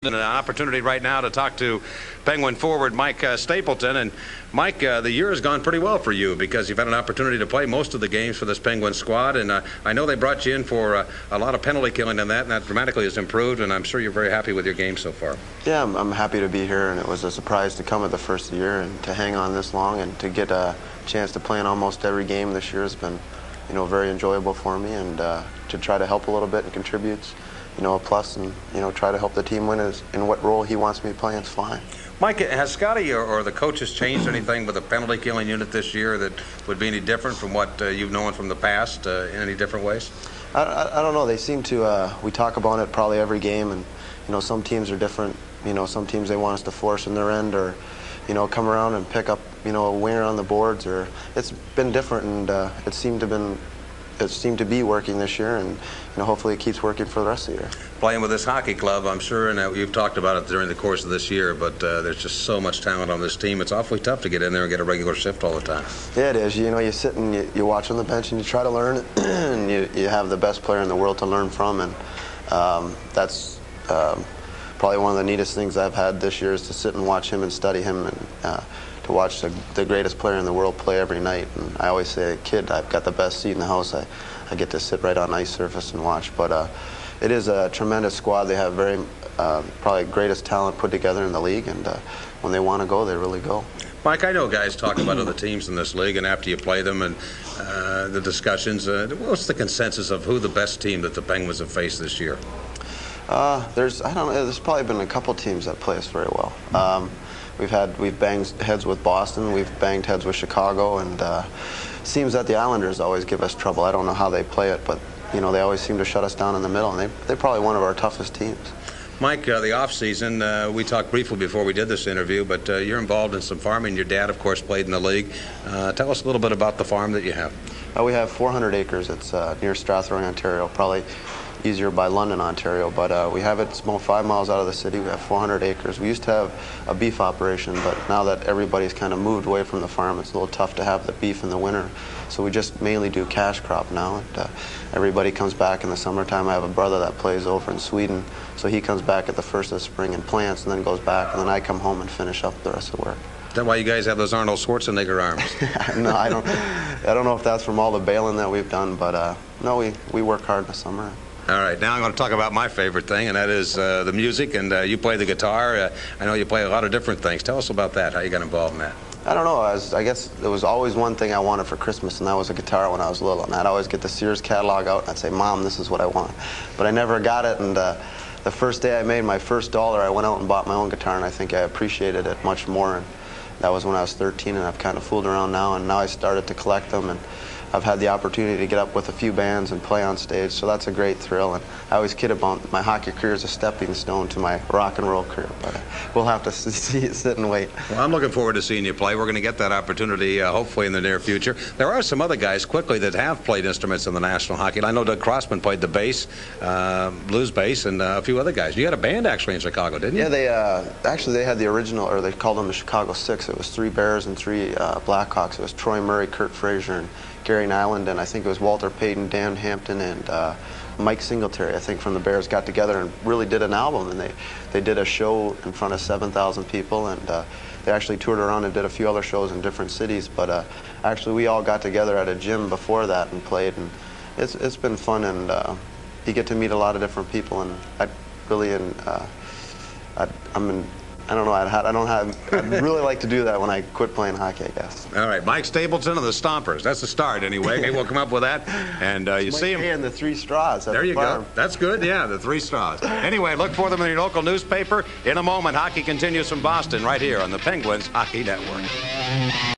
An opportunity right now to talk to Penguin forward Mike Stapleton. And Mike, the year has gone pretty well for you because you've had an opportunity to play most of the games for this Penguin squad. And I know they brought you in for a lot of penalty killing and that dramatically has improved. And I'm sure you're very happy with your game so far. Yeah, I'm happy to be here, and it was a surprise to come at the first year and to hang on this long and to get a chance to play in almost every game this year has been, very enjoyable for me, and to try to help a little bit and contribute, a plus, and try to help the team win in what role he wants me playing is fine. Mike, has Scotty or the coaches changed anything with the penalty killing unit this year that would be any different from what you've known from the past in any different ways? I don't know. They seem to. We talk about it probably every game, and some teams are different. Some teams they want us to force in their end, or come around and pick up a winger on the boards, or it's been different, and it seemed to be working this year, and hopefully it keeps working for the rest of the year. Playing with this hockey club, I'm sure, and you've talked about it during the course of this year, but there's just so much talent on this team. It's awfully tough to get in there and get a regular shift all the time. Yeah, it is. You sit and you watch on the bench and you try to learn, and you have the best player in the world to learn from, and that's probably one of the neatest things I've had this year is to sit and watch him and study him, and to watch the greatest player in the world play every night. And I always say, kid, I've got the best seat in the house. I get to sit right on ice surface and watch. But it is a tremendous squad. They have probably greatest talent put together in the league, and when they want to go, they really go. Mike, I know guys talk about other teams in this league, and after you play them and the discussions, what's the consensus of who the best team that the Penguins have faced this year? There's probably been a couple teams that play us very well. We've banged heads with Boston, we've banged heads with Chicago, and it seems that the Islanders always give us trouble. I don't know how they play it, but they always seem to shut us down in the middle, and they're probably one of our toughest teams. Mike, the off season, we talked briefly before we did this interview, but you're involved in some farming. Your dad, of course, played in the league. Tell us a little bit about the farm that you have. We have 400 acres. It's near Strathroy, Ontario, probably easier by London, Ontario, but we have it about 5 miles out of the city. We have 400 acres. We used to have a beef operation, but now that everybody's kind of moved away from the farm, it's a little tough to have the beef in the winter. So we just mainly do cash crop now, and everybody comes back in the summertime. I have a brother that plays over in Sweden, so he comes back at the first of the spring and plants, and then goes back, and then I come home and finish up the rest of the work. Is that why you guys have those Arnold Schwarzenegger arms? No, I don't know if that's from all the baling that we've done, but no, we work hard in the summer. All right, now I'm going to talk about my favorite thing, and that is the music, and you play the guitar. I know you play a lot of different things. Tell us about that, how you got involved in that. I don't know. I guess there was always one thing I wanted for Christmas, and that was a guitar when I was little. And I'd always get the Sears catalog out, and I'd say, Mom, this is what I want. But I never got it, and the first day I made my first dollar, I went out and bought my own guitar, and I think I appreciated it much more. And that was when I was 13, and I've kind of fooled around now, and now I started to collect them, and I've had the opportunity to get up with a few bands and play on stage, so that's a great thrill. And I always kid about my hockey career as a stepping stone to my rock and roll career, but we'll have to sit and wait. Well, I'm looking forward to seeing you play. We're going to get that opportunity hopefully in the near future. There are some other guys quickly that have played instruments in the National Hockey League. I know Doug Crossman played the bass, blues bass, and a few other guys. You had a band actually in Chicago, didn't you? Yeah, they had the original, or they called them the Chicago Six. It was 3 Bears and 3 Blackhawks. It was Troy Murray, Kurt Frazier, and Gary Nyland, and I think it was Walter Payton, Dan Hampton, and Mike Singletary, I think, from the Bears got together and really did an album, and they did a show in front of 7,000 people, and they actually toured around and did a few other shows in different cities, but actually we all got together at a gym before that and played, and it's been fun, and you get to meet a lot of different people, and I'd really like to do that when I quit playing hockey, I guess. All right, Mike Stapleton of the Stompers. That's the start, anyway. Okay, we'll come up with that. And you see him. And the 3 straws. There you go. That's good, yeah, the 3 straws. Anyway, look for them in your local newspaper. In a moment, hockey continues from Boston right here on the Penguins Hockey Network.